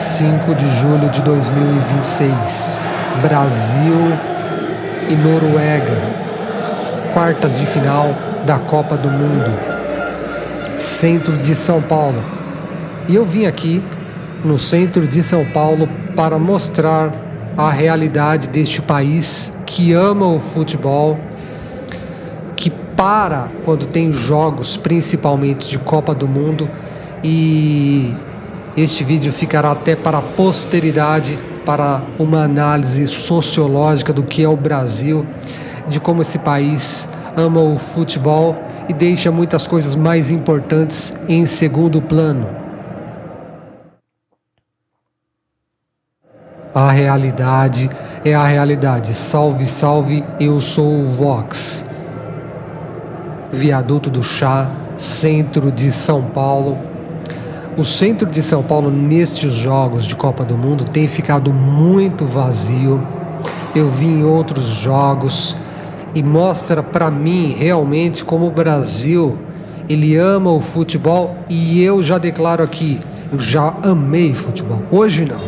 5 de julho de 2026, Brasil e Noruega, quartas de final da Copa do Mundo, centro de São Paulo. E eu vim aqui no centro de São Paulo para mostrar a realidade deste país que ama o futebol, que para quando tem jogos, principalmente de Copa do Mundo, e este vídeo ficará até para a posteridade, para uma análise sociológica do que é o Brasil, de como esse país ama o futebol e deixa muitas coisas mais importantes em segundo plano. A realidade é a realidade. Salve, salve, eu sou o Vox. Viaduto do Chá, centro de São Paulo. O centro de São Paulo nestes jogos de Copa do Mundo tem ficado muito vazio. Eu vi em outros jogos e mostra para mim realmente como o Brasil, ele ama o futebol, e eu já declaro aqui, eu já amei futebol. Hoje não.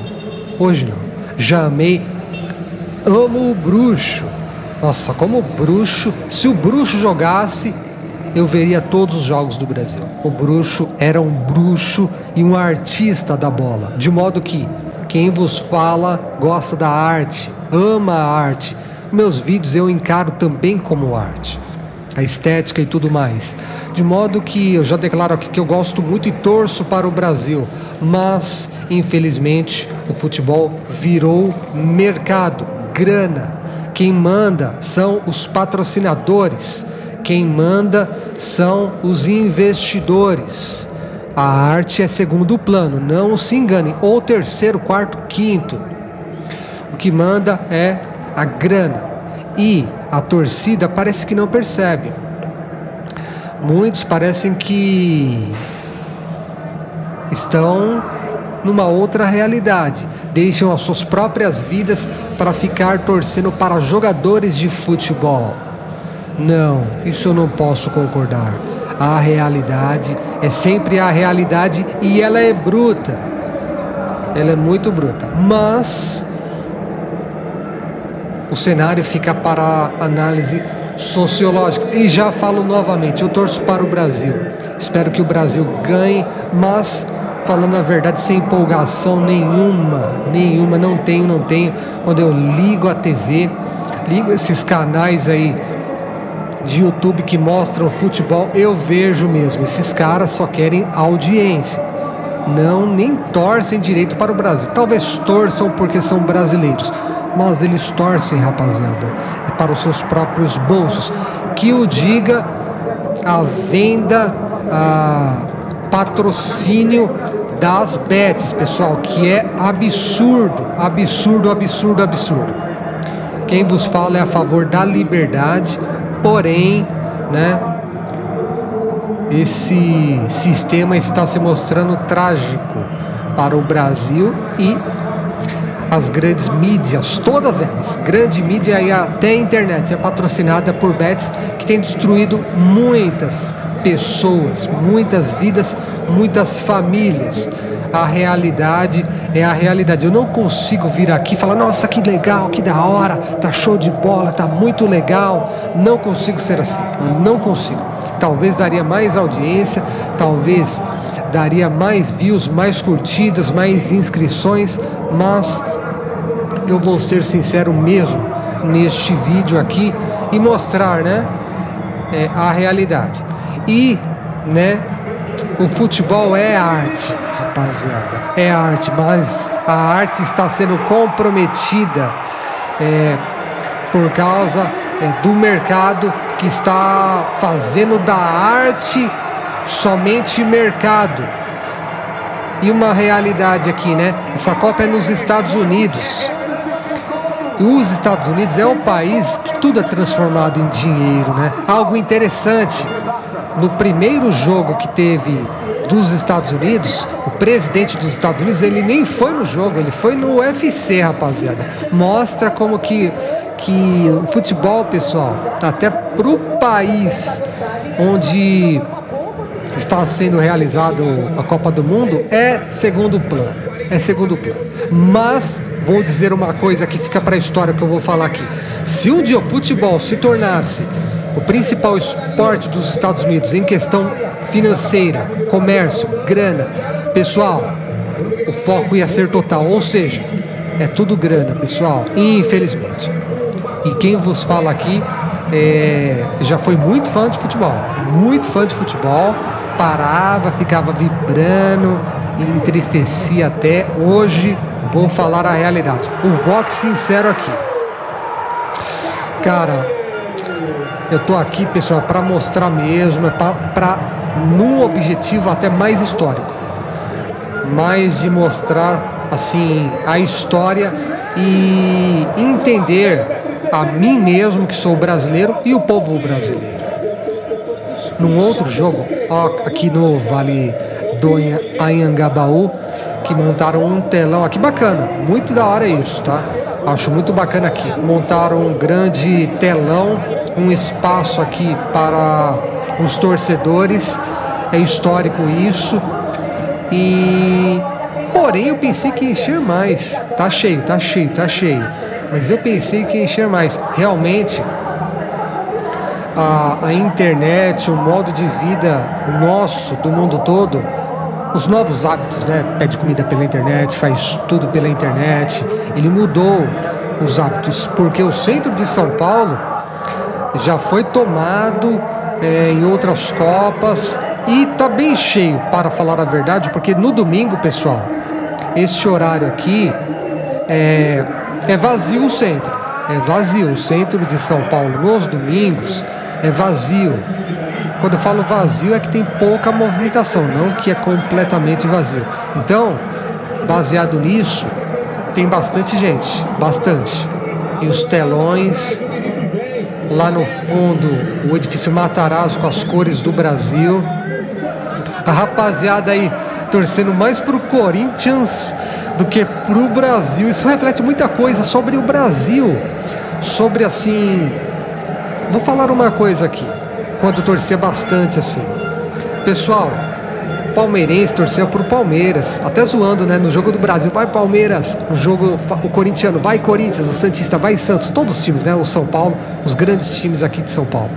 Já amei, amo o bruxo. Nossa, como o bruxo, se o bruxo jogasse, eu veria todos os jogos do Brasil. O bruxo era um bruxo e um artista da bola, de modo que quem vos fala gosta da arte, ama a arte. Meus vídeos eu encaro também como arte, a estética e tudo mais. De modo que eu já declaro aqui que eu gosto muito e torço para o Brasil, mas infelizmente o futebol virou mercado, grana. Quem manda são os patrocinadores, quem manda são os investidores. A arte é segundo plano, não se enganem, ou terceiro, quarto, quinto. O que manda é a grana, e a torcida parece que não percebe. Muitos parecem que estão numa outra realidade, deixam as suas próprias vidas para ficar torcendo para jogadores de futebol. Não, isso eu não posso concordar. A realidade é sempre a realidade, e ela é bruta. Ela é muito bruta, mas o cenário fica para análise sociológica. E já falo novamente, eu torço para o Brasil. Espero que o Brasil ganhe, mas falando a verdade, sem empolgação nenhuma, não tenho. Quando eu ligo a TV, ligo esses canais aí de YouTube que mostram futebol, eu vejo mesmo, esses caras só querem audiência. Nem torcem direito para o Brasil. Talvez torçam porque são brasileiros, mas eles torcem, rapaziada, é para os seus próprios bolsos. Que o diga a venda, a patrocínio das bets, pessoal, que é absurdo. Quem vos fala é a favor da liberdade, porém, esse sistema está se mostrando trágico para o Brasil, e as grandes mídias, todas elas, grande mídia e até a internet, é patrocinada por bets que tem destruído muitas pessoas, muitas vidas, muitas famílias. A realidade é a realidade. Eu não consigo vir aqui e falar, nossa, que legal, que da hora, tá show de bola, tá muito legal. Não consigo ser assim, eu não consigo. Talvez daria mais audiência, talvez daria mais views, mais curtidas, mais inscrições, mas eu vou ser sincero mesmo neste vídeo aqui e mostrar, a realidade. E, o futebol é arte, rapaziada, é arte, mas a arte está sendo comprometida por causa do mercado, que está fazendo da arte somente mercado. E uma realidade aqui, essa Copa é nos Estados Unidos. E os Estados Unidos é um país que tudo é transformado em dinheiro, Algo interessante, no primeiro jogo que teve dos Estados Unidos, o presidente dos Estados Unidos, ele nem foi no jogo, ele foi no UFC, rapaziada. Mostra como que o futebol, pessoal, até pro país onde está sendo realizado a Copa do Mundo, é segundo plano. é segundo plano. Mas vou dizer uma coisa que fica para a história que eu vou falar aqui. Se um dia o futebol se tornasse o principal esporte dos Estados Unidos em questão financeira, comércio, grana, pessoal, o foco ia ser total. Ou seja, é tudo grana, pessoal, infelizmente. E quem vos fala aqui já foi muito fã de futebol, parava, ficava vibrando, entristecia até. Hoje vou falar a realidade, o vox sincero aqui. Cara, eu tô aqui, pessoal, para mostrar mesmo, para num objetivo até mais histórico, mais de mostrar assim a história e entender a mim mesmo, que sou brasileiro, e o povo brasileiro. Num outro jogo, aqui no Vale do Anhangabaú, que montaram um telão aqui bacana, muito da hora isso, tá? Acho muito bacana aqui. Montaram um grande telão, um espaço aqui para os torcedores. É histórico isso. Porém, eu pensei que ia encher mais. Tá cheio. Mas eu pensei que ia encher mais. Realmente, a internet, o modo de vida nosso, do mundo todo, os novos hábitos, né? Pede comida pela internet, faz tudo pela internet. Ele mudou os hábitos, porque o centro de São Paulo já foi tomado em outras Copas e tá bem cheio, para falar a verdade, porque no domingo, pessoal, este horário aqui é vazio o centro. É vazio. O centro de São Paulo nos domingos é vazio. Quando eu falo vazio é que tem pouca movimentação, não que é completamente vazio. Então, baseado nisso, tem bastante gente, bastante. E os telões, lá no fundo, o edifício Matarazzo com as cores do Brasil. A rapaziada aí torcendo mais pro Corinthians do que pro Brasil. Isso reflete muita coisa sobre o Brasil. Sobre, assim... Vou falar uma coisa aqui. Quando torcia bastante, assim. Pessoal, palmeirense torceu pro Palmeiras. Até zoando, né? No jogo do Brasil, vai Palmeiras. No jogo, o corintiano, vai Corinthians. O santista, vai Santos. Todos os times, né? O São Paulo, os grandes times aqui de São Paulo.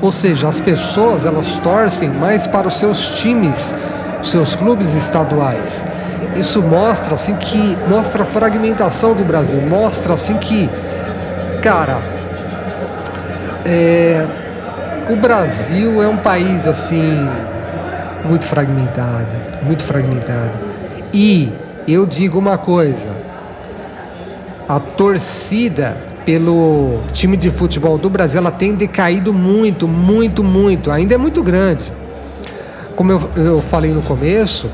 Ou seja, as pessoas, elas torcem mais para os seus times, os seus clubes estaduais. Isso mostra, assim, que... Mostra a fragmentação do Brasil. Mostra, assim, que... Cara... O Brasil é um país, assim, muito fragmentado. E eu digo uma coisa: a torcida pelo time de futebol do Brasil, ela tem decaído muito. Ainda é muito grande. Como eu falei no começo,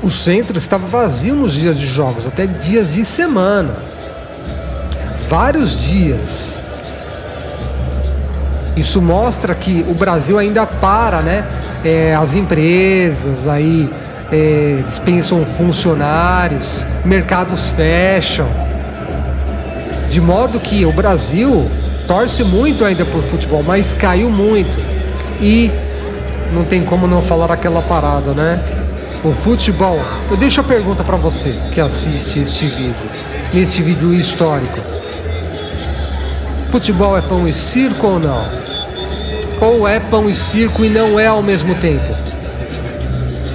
o centro estava vazio nos dias de jogos, até dias de semana. Vários dias. Isso mostra que o Brasil ainda para, né? As empresas aí dispensam funcionários, mercados fecham. De modo que o Brasil torce muito ainda por futebol, mas caiu muito. E não tem como não falar aquela parada, né? O futebol... Eu deixo a pergunta para você que assiste este vídeo histórico. Futebol é pão e circo ou não? Ou é pão e circo e não é ao mesmo tempo?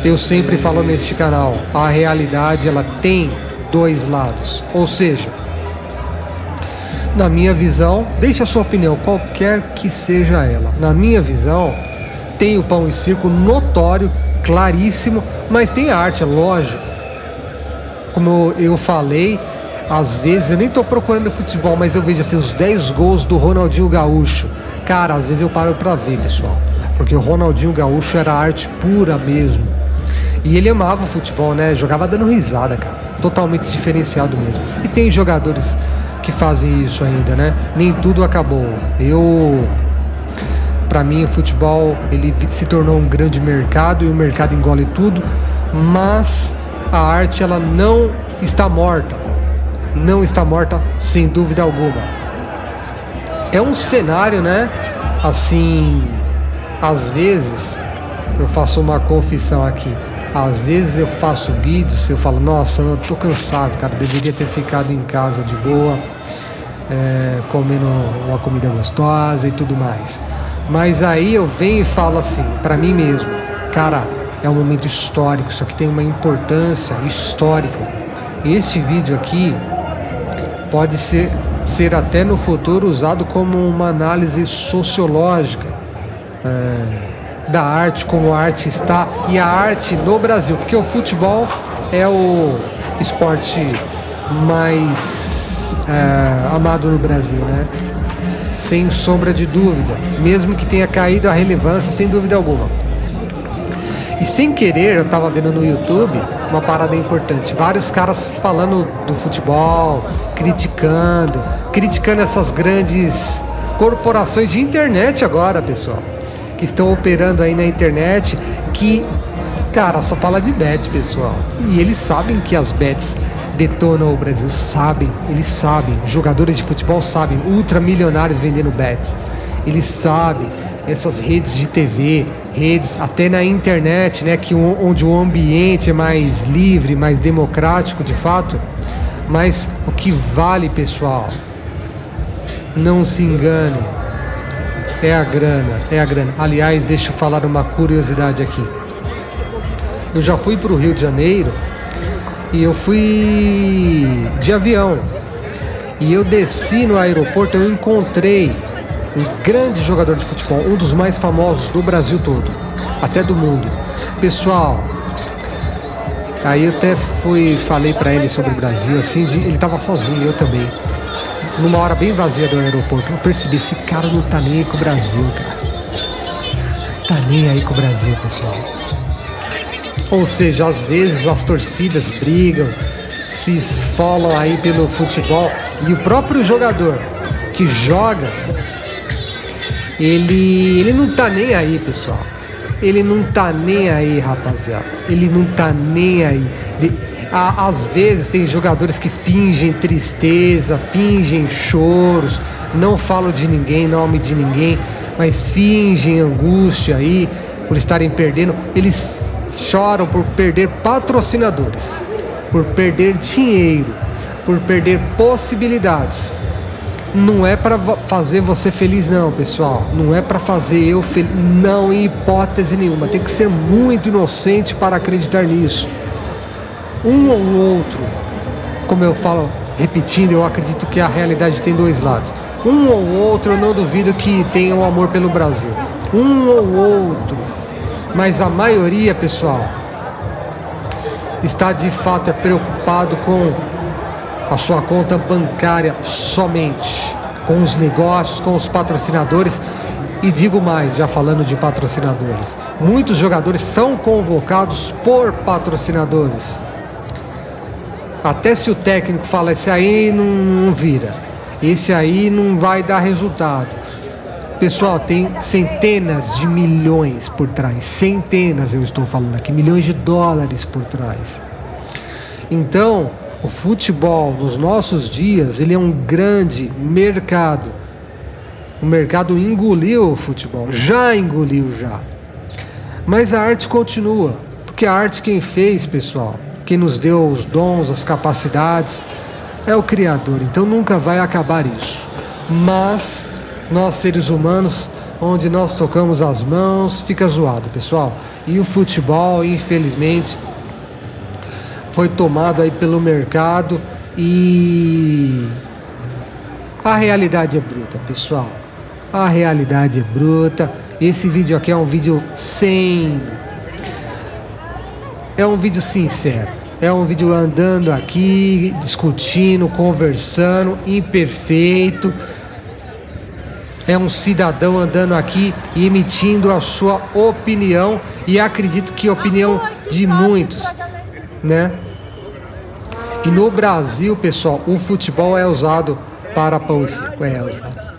Eu sempre falo neste canal, a realidade, ela tem dois lados. Ou seja, na minha visão, deixe a sua opinião, qualquer que seja ela. Na minha visão, tem o pão e circo notório, claríssimo, mas tem a arte, é lógico. Como eu falei, às vezes eu nem tô procurando futebol, mas eu vejo assim os 10 gols do Ronaldinho Gaúcho. Cara, às vezes eu paro pra ver, pessoal, porque o Ronaldinho Gaúcho era arte pura mesmo. E ele amava o futebol, né? Jogava dando risada, cara. Totalmente diferenciado mesmo. E tem jogadores que fazem isso ainda, né? Nem tudo acabou. Pra mim, o futebol, ele se tornou um grande mercado e o mercado engole tudo. Mas a arte, ela não está morta. Não está morta, sem dúvida alguma. É um cenário, né? Assim, às vezes, eu faço uma confissão aqui. Às vezes eu faço vídeos, eu falo, nossa, eu tô cansado, cara, deveria ter ficado em casa de boa, comendo uma comida gostosa e tudo mais. Mas aí eu venho e falo assim, pra mim mesmo, cara, é um momento histórico, isso aqui tem uma importância histórica. Este vídeo aqui pode ser até no futuro usado como uma análise sociológica da arte, como a arte está e a arte no Brasil, porque o futebol é o esporte mais amado no Brasil, né? Sem sombra de dúvida, mesmo que tenha caído a relevância, sem dúvida alguma. E sem querer, eu tava vendo no YouTube uma parada importante, vários caras falando do futebol, criticando essas grandes corporações de internet agora, pessoal, que estão operando aí na internet, que, cara, só fala de bet, pessoal. E eles sabem que as bets detonam o Brasil, eles sabem, jogadores de futebol sabem, ultramilionários vendendo bets, eles sabem, essas redes de TV, redes até na internet, né, onde o ambiente é mais livre, mais democrático de fato. Mas o que vale, pessoal, não se engane, é a grana. Aliás, deixa eu falar uma curiosidade aqui. Eu já fui para o Rio de Janeiro e eu fui de avião. E eu desci no aeroporto, eu encontrei um grande jogador de futebol, um dos mais famosos do Brasil todo, até do mundo. Pessoal, aí eu até falei pra ele sobre o Brasil, assim, ele tava sozinho, eu também. Numa hora bem vazia do aeroporto, eu percebi, esse cara não tá nem aí com o Brasil, cara. Tá nem aí com o Brasil, pessoal. Ou seja, às vezes as torcidas brigam, se esfolam aí pelo futebol, e o próprio jogador que joga, ele não tá nem aí, pessoal. Ele não tá nem aí, rapaziada. Ele não tá nem aí. Às vezes tem jogadores que fingem tristeza, fingem choros, não falam de ninguém, nome de ninguém, mas fingem angústia aí por estarem perdendo. Eles choram por perder patrocinadores, por perder dinheiro, por perder possibilidades. Não é para fazer você feliz, não, pessoal. Não é para fazer eu feliz, não, em hipótese nenhuma. Tem que ser muito inocente para acreditar nisso. Um ou outro, como eu falo, repetindo, eu acredito que a realidade tem dois lados. Um ou outro, eu não duvido que tenha um amor pelo Brasil. Um ou outro. Mas a maioria, pessoal, está de fato preocupado com a sua conta bancária somente, com os negócios, com os patrocinadores. E digo mais, já falando de patrocinadores, muitos jogadores são convocados por patrocinadores. Até se o técnico fala, esse aí não vira, esse aí não vai dar resultado. Pessoal, tem centenas de milhões por trás, centenas, eu estou falando aqui, milhões de dólares por trás. Então, o futebol nos nossos dias, ele é um grande mercado. O mercado engoliu o futebol, já engoliu já. Mas a arte continua, porque a arte quem fez, pessoal, quem nos deu os dons, as capacidades, é o Criador. Então nunca vai acabar isso. Mas nós seres humanos, onde nós tocamos as mãos, fica zoado, pessoal. E o futebol, infelizmente, foi tomado aí pelo mercado e a realidade é bruta, pessoal. A realidade é bruta. Esse vídeo aqui é um vídeo é um vídeo sincero. É um vídeo andando aqui, discutindo, conversando, imperfeito. É um cidadão andando aqui e emitindo a sua opinião. E acredito que a opinião de muitos, né? E no Brasil, pessoal, o futebol é usado para pão e circo.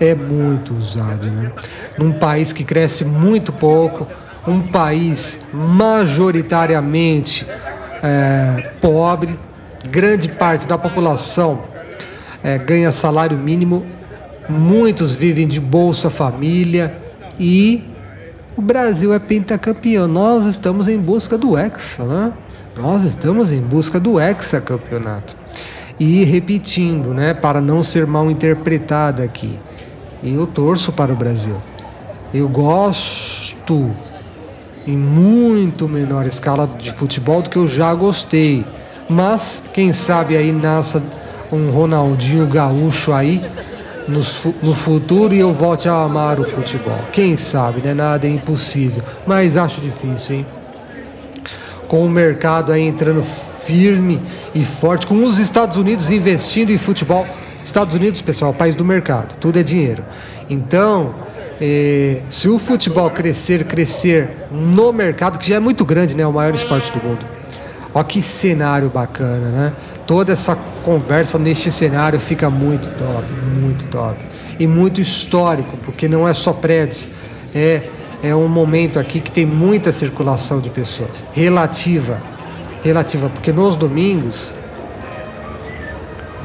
É muito usado, né? Num país que cresce muito pouco, um país majoritariamente pobre, grande parte da população ganha salário mínimo, muitos vivem de Bolsa Família e O Brasil é pentacampeão. Nós estamos em busca do Hexa, né? Nós estamos em busca do hexacampeonato. E repetindo, né, para não ser mal interpretado aqui, eu torço para o Brasil. Eu gosto em muito menor escala de futebol do que eu já gostei. Mas, quem sabe aí nasça um Ronaldinho Gaúcho aí no futuro e eu volte a amar o futebol. Quem sabe, né? Nada é impossível. Mas acho difícil, hein? Com o mercado aí entrando firme e forte, com os Estados Unidos investindo em futebol. Estados Unidos, pessoal, país do mercado, tudo é dinheiro. Então, se o futebol crescer no mercado, que já é muito grande, né, o maior esporte do mundo. Ó que cenário bacana, né? Toda essa conversa neste cenário fica muito top. E muito histórico, porque não é só prédios, é um momento aqui que tem muita circulação de pessoas, relativa, porque nos domingos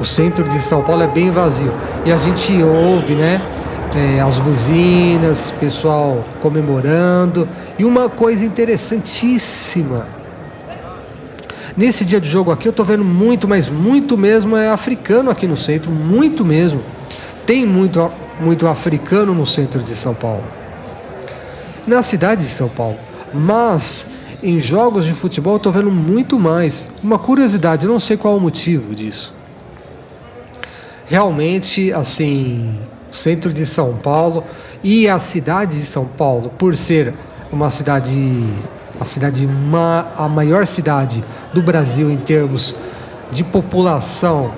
o centro de São Paulo é bem vazio e a gente ouve, né, as buzinas, pessoal comemorando. E uma coisa interessantíssima, nesse dia de jogo aqui eu tô vendo muito, mas muito mesmo, africano aqui no centro, muito mesmo. Tem muito africano no centro de São Paulo, na cidade de São Paulo, mas em jogos de futebol eu tô vendo muito mais. Uma curiosidade, eu não sei qual é o motivo disso. Realmente, assim, o centro de São Paulo e a cidade de São Paulo, por ser a maior cidade do Brasil em termos de população,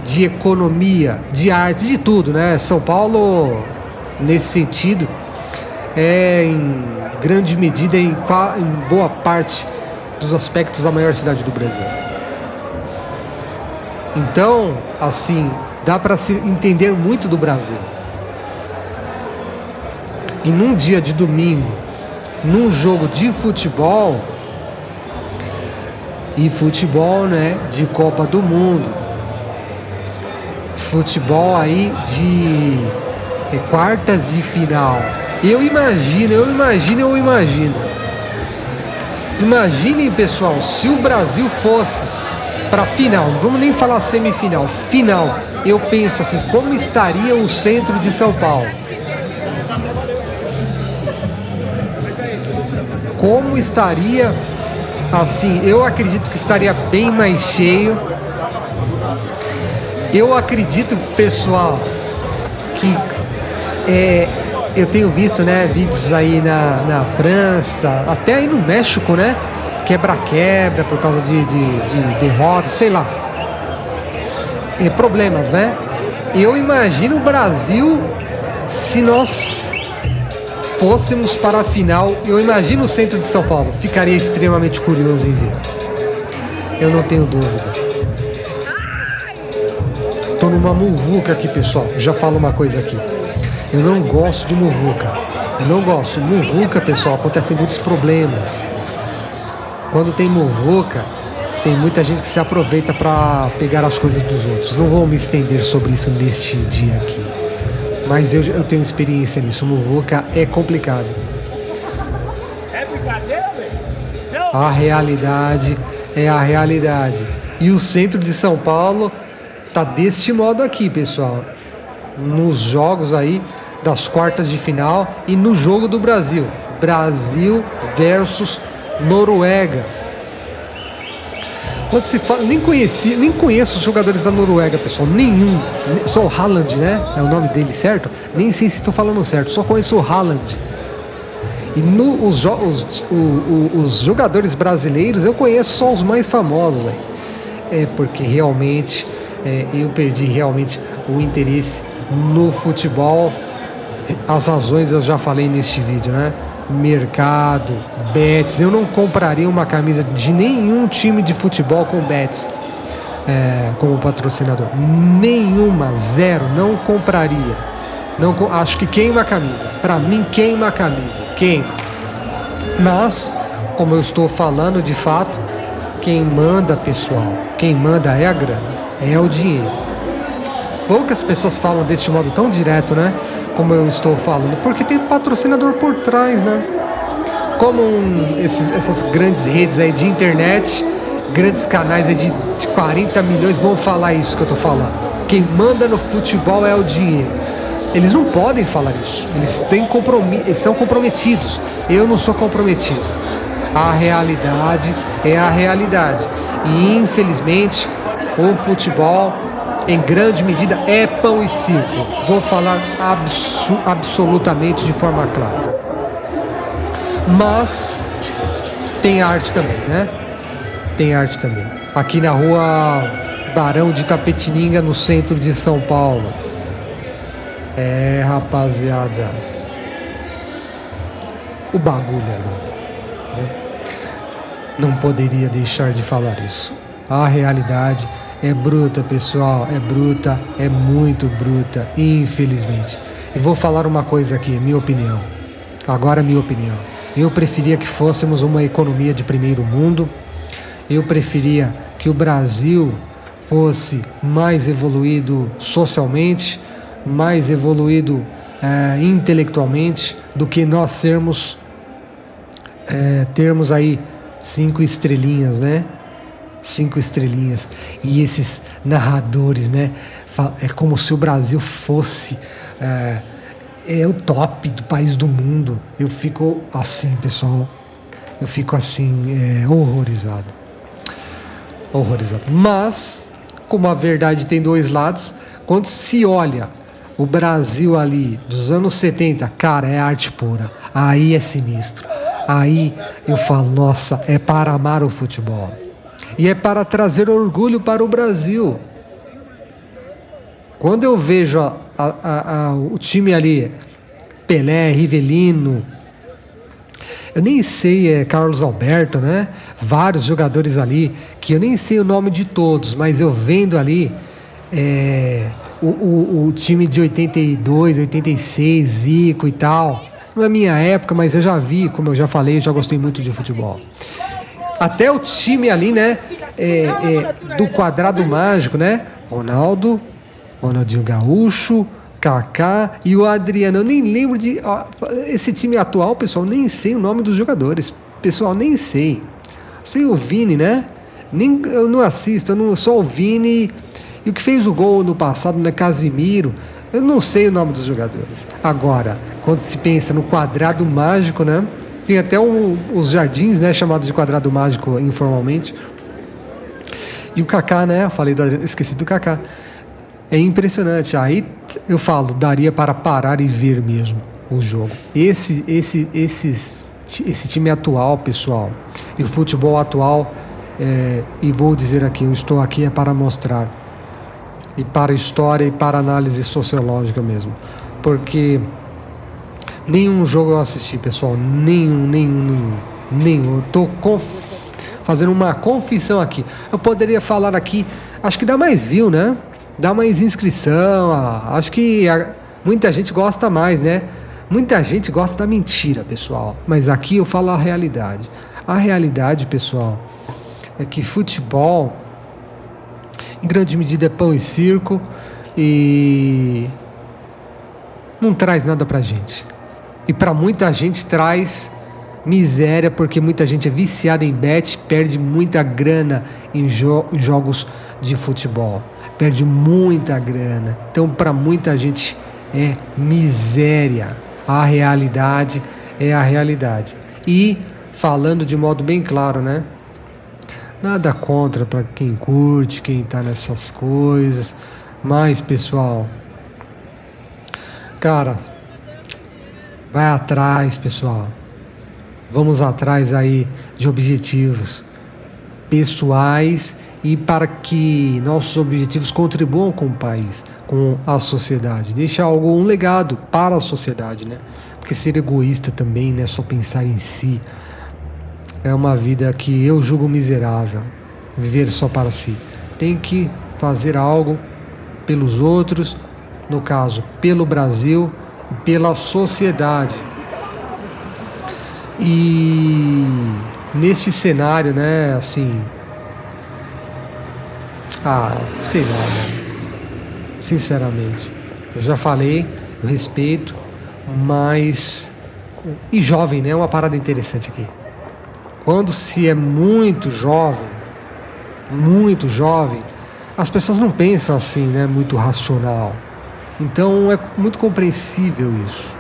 de economia, de arte, de tudo, né? São Paulo, nesse sentido, em grande medida, em boa parte dos aspectos, a maior cidade do Brasil. Então, assim, dá para se entender muito do Brasil. E num dia de domingo, num jogo de futebol, né, de Copa do Mundo, futebol aí de quartas de final. Eu imagino. Imaginem, pessoal, se o Brasil fosse para final, não vamos nem falar semifinal, final. Eu penso assim, como estaria o centro de São Paulo? Como estaria, assim, eu acredito que estaria bem mais cheio. Eu acredito, pessoal, que eu tenho visto, né, vídeos aí na França, até aí no México, né, quebra por causa de derrota, sei lá, problemas, né. Eu imagino o Brasil, se nós fôssemos para a final, eu imagino o centro de São Paulo, ficaria extremamente curioso em ver. Eu não tenho dúvida. Tô numa muvuca aqui, pessoal. Já falo uma coisa aqui. Eu não gosto de muvuca. Eu não gosto. Muvuca, pessoal, acontecem muitos problemas. Quando tem muvuca, tem muita gente que se aproveita para pegar as coisas dos outros. Não vou me estender sobre isso neste dia aqui. Mas eu tenho experiência nisso. Muvuca é complicado. É brincadeira, velho? A realidade é a realidade. E o centro de São Paulo tá deste modo aqui, pessoal. Nos jogos aí das quartas de final e no jogo do Brasil. Brasil versus Noruega. Quando se fala, nem conheço os jogadores da Noruega, pessoal. Nenhum. Só o Haaland, né? É o nome dele, certo? Nem sei se estou falando certo. Só conheço o Haaland. E os jogadores brasileiros eu conheço só os mais famosos. Porque realmente eu perdi realmente o interesse no futebol. As razões eu já falei neste vídeo, né? Mercado, bets. Eu não compraria uma camisa de nenhum time de futebol com bets como patrocinador. Nenhuma, zero. Não compraria. Acho que queima a camisa. Para mim, queima a camisa. Queima. Mas, como eu estou falando, de fato, quem manda, pessoal, quem manda é a grana, é o dinheiro. Poucas pessoas falam deste modo tão direto, né? Como eu estou falando, porque tem patrocinador por trás, né? como essas grandes redes aí de internet, grandes canais aí de 40 milhões vão falar isso que eu tô falando. Quem manda no futebol é o dinheiro. Eles não podem falar isso. Eles são comprometidos. Eu não sou comprometido. A realidade é a realidade. E infelizmente o futebol, em grande medida, é pão e circo. Vou falar absolutamente de forma clara. Mas tem arte também, né? Tem arte também. Aqui na rua Barão de Itapetininga, no centro de São Paulo. Rapaziada, o bagulho é louco, né? Não poderia deixar de falar isso. A realidade é bruta, pessoal. É bruta, é muito bruta, infelizmente. E vou falar uma coisa aqui, minha opinião. Agora, minha opinião. Eu preferia que fôssemos uma economia de primeiro mundo. Eu preferia que o Brasil fosse mais evoluído socialmente, mais evoluído intelectualmente, do que nós termos aí 5 estrelinhas, né? 5 estrelinhas. E esses narradores, né? É como se o Brasil fosse o top do país do mundo. Eu fico assim, pessoal. Eu fico assim, horrorizado. Mas, como a verdade tem dois lados, quando se olha o Brasil ali dos anos 70, cara, é arte pura. Aí é sinistro. Aí eu falo, nossa, é para amar o futebol. E é para trazer orgulho para o Brasil. Quando eu vejo o time ali, Pelé, Rivelino, eu nem sei, Carlos Alberto, né? Vários jogadores ali, que eu nem sei o nome de todos, mas eu vendo ali o time de 82, 86, Zico e tal. Não é minha época, mas eu já vi, como eu já falei, eu já gostei muito de futebol. Até o time ali, né? Do quadrado mágico, né? Ronaldinho Gaúcho, Kaká e o Adriano. Eu nem lembro esse time atual, pessoal, nem sei o nome dos jogadores. Pessoal, nem sei. Sei o Vini, né? Eu não assisto, só o Vini. E o que fez o gol no passado, né? Casimiro. Eu não sei o nome dos jogadores. Agora, quando se pensa no quadrado mágico, né? Tem até os jardins, né? Chamados de quadrado mágico informalmente. E o Kaká, né? Eu falei esqueci do Kaká. É impressionante. Aí eu falo, daria para parar e ver mesmo o jogo. Esse time atual, pessoal, e o futebol atual, e vou dizer aqui, eu estou aqui para mostrar, e para história e para análise sociológica mesmo, porque nenhum jogo eu assisti, pessoal, nenhum. Eu estou fazendo uma confissão aqui. Eu poderia falar aqui, acho que dá mais view, né? Dá mais inscrição, acho que muita gente gosta mais, né? Muita gente gosta da mentira, pessoal. Mas aqui eu falo a realidade. A realidade, pessoal, é que futebol, em grande medida, é pão e circo e não traz nada pra gente. E pra muita gente traz miséria, porque muita gente é viciada em bet, perde muita grana em jogos de futebol. Perde muita grana. Então, para muita gente é miséria. A realidade é a realidade. E, falando de modo bem claro, né? Nada contra para quem curte, quem tá nessas coisas. Mas, pessoal, cara, vai atrás, pessoal. Vamos atrás aí de objetivos pessoais e para que nossos objetivos contribuam com o país, com a sociedade. Deixar um legado para a sociedade, né? Porque ser egoísta também, né? Só pensar em si, é uma vida que eu julgo miserável. Viver só para si. Tem que fazer algo pelos outros, no caso, pelo Brasil e pela sociedade. E neste cenário, né, assim, sei lá, né? Sinceramente, eu já falei, eu respeito, mas E jovem, né? Uma parada interessante aqui. Quando se é muito jovem, as pessoas não pensam assim, né? Muito racional. Então é muito compreensível isso,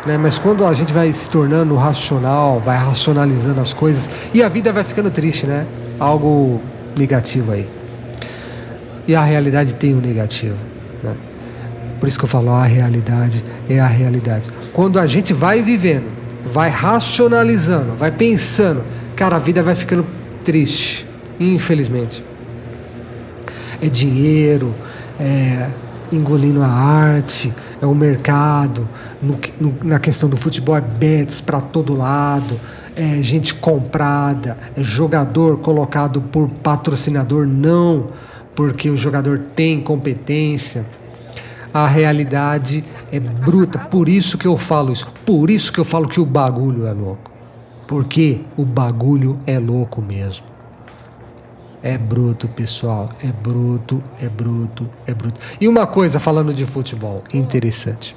né? Mas quando a gente vai se tornando racional, vai racionalizando as coisas, e a vida vai ficando triste, né? Algo negativo aí. E a realidade tem um negativo, né? Por isso que eu falo, a realidade é a realidade. Quando a gente vai vivendo, vai racionalizando, vai pensando, cara, a vida vai ficando triste, infelizmente. É dinheiro, é engolindo a arte, é o mercado, na questão do futebol é bets para todo lado, é gente comprada, é jogador colocado por patrocinador, não porque o jogador tem competência. A realidade é bruta, por isso que eu falo isso, por isso que eu falo que o bagulho é louco, porque o bagulho é louco mesmo. É bruto, pessoal, é bruto. E uma coisa, falando de futebol, interessante.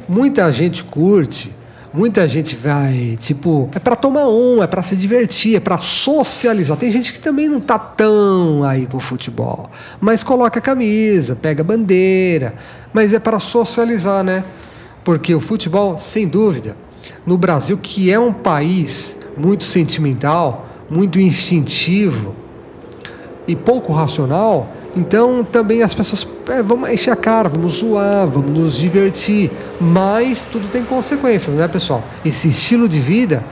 Muita gente curte, muita gente vai, tipo, é pra tomar é pra se divertir, é pra socializar. Tem gente que também não tá tão aí com o futebol, mas coloca a camisa, pega a bandeira, mas é pra socializar, né? Porque o futebol, sem dúvida, no Brasil, que é um país muito sentimental, muito instintivo e pouco racional, então também as pessoas vamos encher a cara, vamos zoar, vamos nos divertir, mas tudo tem consequências, né, pessoal? Esse estilo de vida,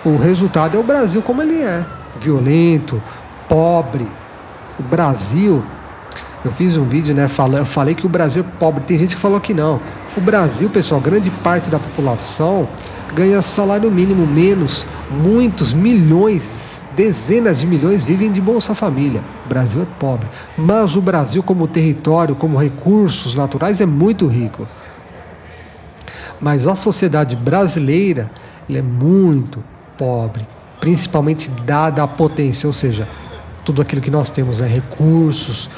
o resultado é o Brasil como ele é, violento, pobre. O Brasil, eu fiz um vídeo, né, eu falei que o Brasil é pobre, tem gente que falou que não. O Brasil, pessoal, grande parte da população ganha salário mínimo menos, muitos milhões, dezenas de milhões vivem de Bolsa Família. O Brasil é pobre, mas o Brasil como território, como recursos naturais é muito rico. Mas a sociedade brasileira, ela é muito pobre, principalmente dada a potência, ou seja, tudo aquilo que nós temos, né, recursos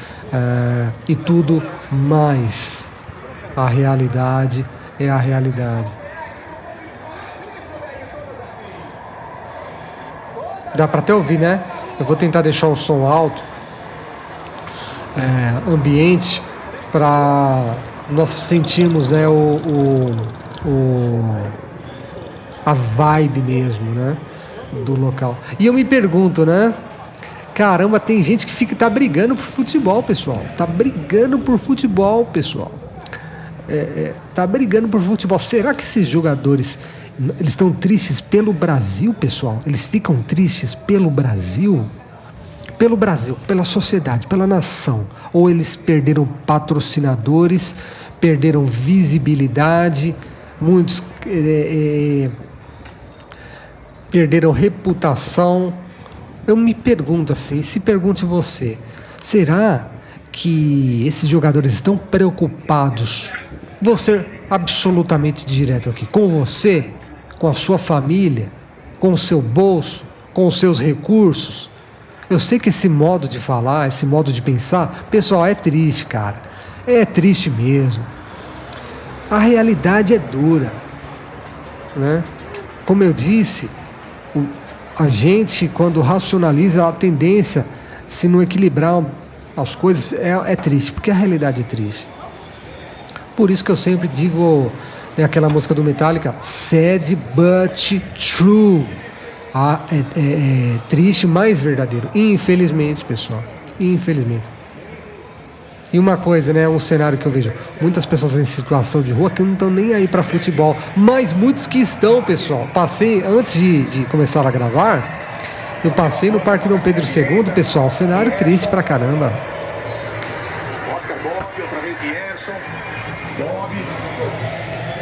e tudo mais. A realidade é a realidade. Dá para até ouvir, né? Eu vou tentar deixar o som alto, ambiente, para nós sentirmos, né, a vibe mesmo, né, do local. E eu me pergunto, né? Caramba, tem gente que tá brigando por futebol, pessoal. Tá brigando por futebol, pessoal. Tá brigando por futebol. Será que esses jogadores, eles estão tristes pelo Brasil, pessoal? Eles ficam tristes pelo Brasil? Pelo Brasil, pela sociedade, pela nação? Ou eles perderam patrocinadores, perderam visibilidade, muitos perderam reputação? Eu me pergunto assim, se pergunte você, será que esses jogadores estão preocupados? Vou ser absolutamente direto aqui, com você, com a sua família, com o seu bolso, com os seus recursos. Eu sei que esse modo de falar, esse modo de pensar, pessoal, é triste, cara. É triste mesmo. A realidade é dura, né? Como eu disse, a gente, quando racionaliza, a tendência, se não equilibrar as coisas, é triste, porque a realidade é triste. Por isso que eu sempre digo, né, aquela música do Metallica, sad but true. É triste, mas verdadeiro. Infelizmente, pessoal. Infelizmente. E uma coisa, né, um cenário que eu vejo, muitas pessoas em situação de rua que não estão nem aí para futebol, mas muitos que estão, pessoal. Passei, antes de começar a gravar, eu passei no Parque Dom Pedro II, pessoal, cenário triste pra caramba. Oscar Bob, outra vez Gerson. Bob.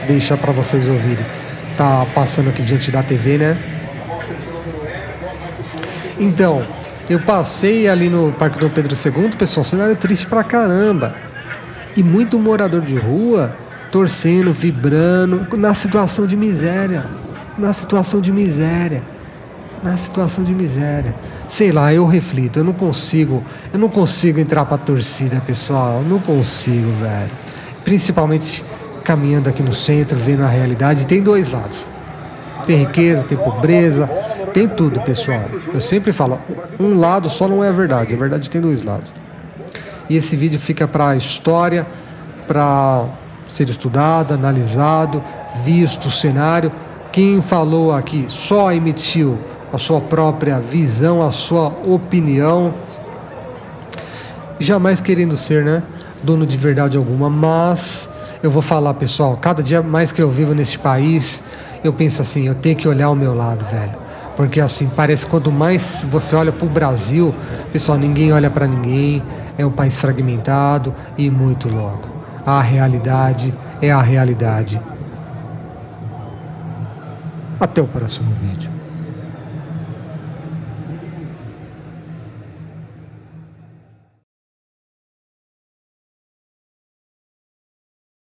Deixar pra vocês ouvirem. Tá passando aqui diante da TV, né? Então, eu passei ali no Parque Dom Pedro II, pessoal, cenário triste pra caramba. E muito morador de rua torcendo, vibrando, na situação de miséria. Na situação de miséria. Sei lá, eu reflito, eu não consigo entrar pra torcida, pessoal. Eu não consigo, velho. Principalmente caminhando aqui no centro, vendo a realidade. Tem dois lados. Tem riqueza, tem pobreza, tem tudo, pessoal. Eu sempre falo, um lado só não é a verdade tem dois lados. E esse vídeo fica para a história, para ser estudado, analisado, visto o cenário. Quem falou aqui só emitiu a sua própria visão, a sua opinião, jamais querendo ser, né, dono de verdade alguma. Mas eu vou falar, pessoal, cada dia mais que eu vivo neste país, eu penso assim, eu tenho que olhar ao meu lado, velho. Porque assim, parece que quanto mais você olha pro Brasil, pessoal, ninguém olha para ninguém. É um país fragmentado e muito louco. A realidade é a realidade. Até o próximo vídeo.